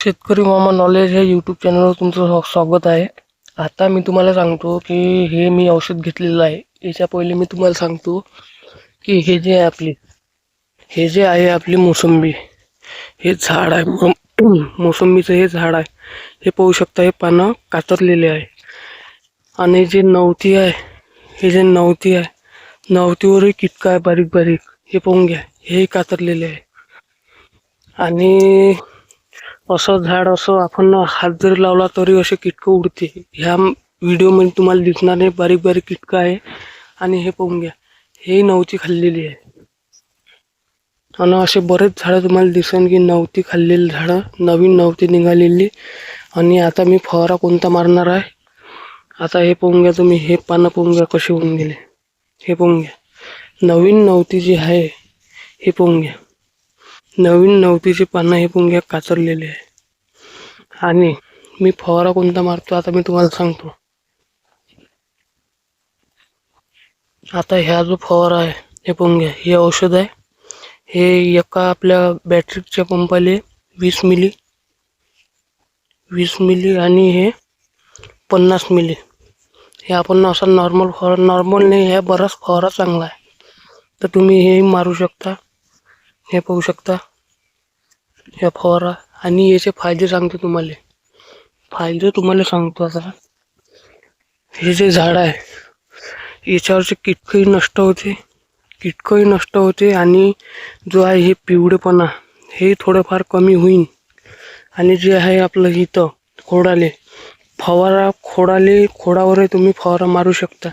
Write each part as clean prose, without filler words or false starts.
शेतकरी मामा नॉलेज या यूट्यूब चॅनलवर तुमचं स्वागत आहे. आता मी तुम्हाला सांगतो की हे मी औषध घेतलेलं आहे. याच्या पहिले मी तुम्हाला सांगतो की हे जे आहे आपली मोसंबी, हे झाड आहे. मोसंबीचं हे झाड आहे. हे पाहू शकता, हे पानं कातरलेले आहे. आणि जे नवती आहे, हे जे नवती आहे, नवतीवरही किटका आहे बारीक बारीक, हे पाहून घ्या, हे कातरलेले आहे. आणि असं झाड असं आपण हात जरी लावला तरी असे किटकं उडते. ह्या व्हिडिओमध्ये तुम्हाला दिसणार नाही, बारीक बारीक किटकं आहे. आणि हे पाहून घ्या, हे नवती खाल्लेली आहे. आणि असे बरेच झाडं तुम्हाला दिसेल की नवती खाल्लेली झाडं, नवीन नवती निघालेली. आणि आता मी फवारा कोणता मारणार आहे, आता हे पाहून घ्या तुम्ही. हे पानं पाहून घ्या कसे होऊन गेले, हे पाहून घ्या. नवीन नवती जी आहे, हे पाहून घ्या, नवीन नवतीचे पानं हे पाहून घ्या काचरलेले आहे. आणि मी फवारा कोणता मारतो आता मी तुम्हाला सांगतो. आता ह्या जो फवारा आहे, हे पाहून घ्या, हे औषध आहे. हे एका आपल्या बॅटरीच्या पंपाले 20 मिली आणि हे 50 मिली. हे आपण असा नॉर्मल फवारा, नॉर्मल नाही, ह्या बराच फवारा चांगला आहे. तर तुम्ही हे मारू शकता. हे पाहू शकता ह्या फवारा. आणि याचे फायदे सांगतो तुम्हाला. आता हे जे झाड आहे, याच्यावरचे कीटकही नष्ट होते आणि जो आहे हे पिवळेपणा हे थोडंफार कमी होईल. आणि जे आहे आपलं इथं खोडावरही तुम्ही फवारा मारू शकता.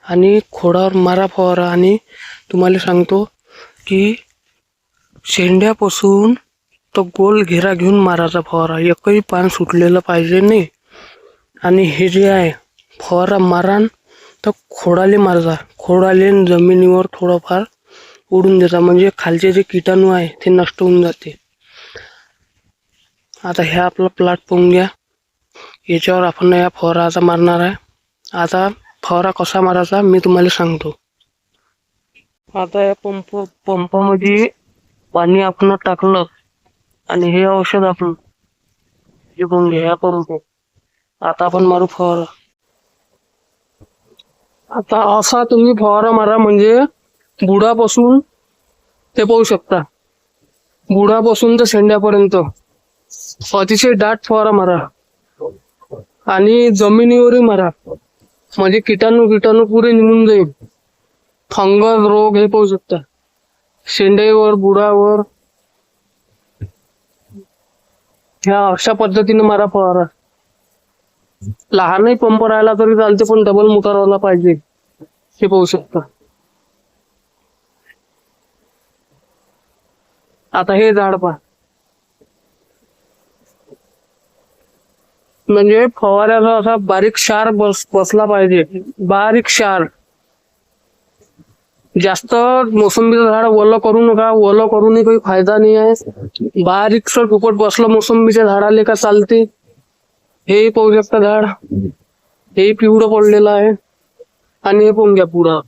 आणि खोडावर मारा फवारा. आणि तुम्हाला सांगतो की शेंड्यापासून तो गोल घेरा घेऊन मारायचा फवारा, एकही पान सुटलेलं पाहिजे नाही. आणि हे जे आहे फवारा मारान तर खोडाले मारजा, खोडाले जमिनीवर थोडंफार उडून देता, म्हणजे खालचे जे किटाणू आहे ते नष्ट होऊन जाते. आता ह्या आपला प्लॉट पाहून घ्या, याच्यावर आपण या फवारा आता मारणार आहे. आता फवारा कसा मारायचा मी तुम्हाला सांगतो. आता या पंपामध्ये पाणी आपण टाकलं आणि हे औषध आपण हे पाहून घ्या, या पंप. आता आपण मारू फवारा. आता असा तुम्ही फवारा मारा, म्हणजे बुडापासून ते पाहू शकता, बुडापासून तर शेंड्यापर्यंत अतिशय दाट फवारा मारा. आणि जमिनीवरही मारा, म्हणजे किटाणू पुरे निघून जाईल. फंगस रोग हे पाहू शकता, शेंड्यावर, बुडावर. ह्या अशा पद्धतीने मारा फवारा. लहानही पंप राहिला तरी चालते, पण डबल मोटारवाला पाहिजे. हे पाहू शकता. आता हे झाड पहा, म्हणजे फवाऱ्याचा असा बारीक क्षार बसला पाहिजे, बारीक क्षार. जास्त मोसंबीचं झाड ओलं करू नका, ओलं करूनही काही फायदा नाही आहे. बारीक सर फुकट बसलं मोसंबीच्या झाडाले का चालते. हे पाहू शकता झाड, हे पिवळं पडलेलं आहे. आणि हे पाहून घ्या पुढं.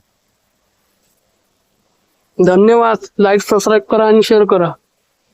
धन्यवाद. लाईक, सबस्क्राईब करा आणि शेअर करा.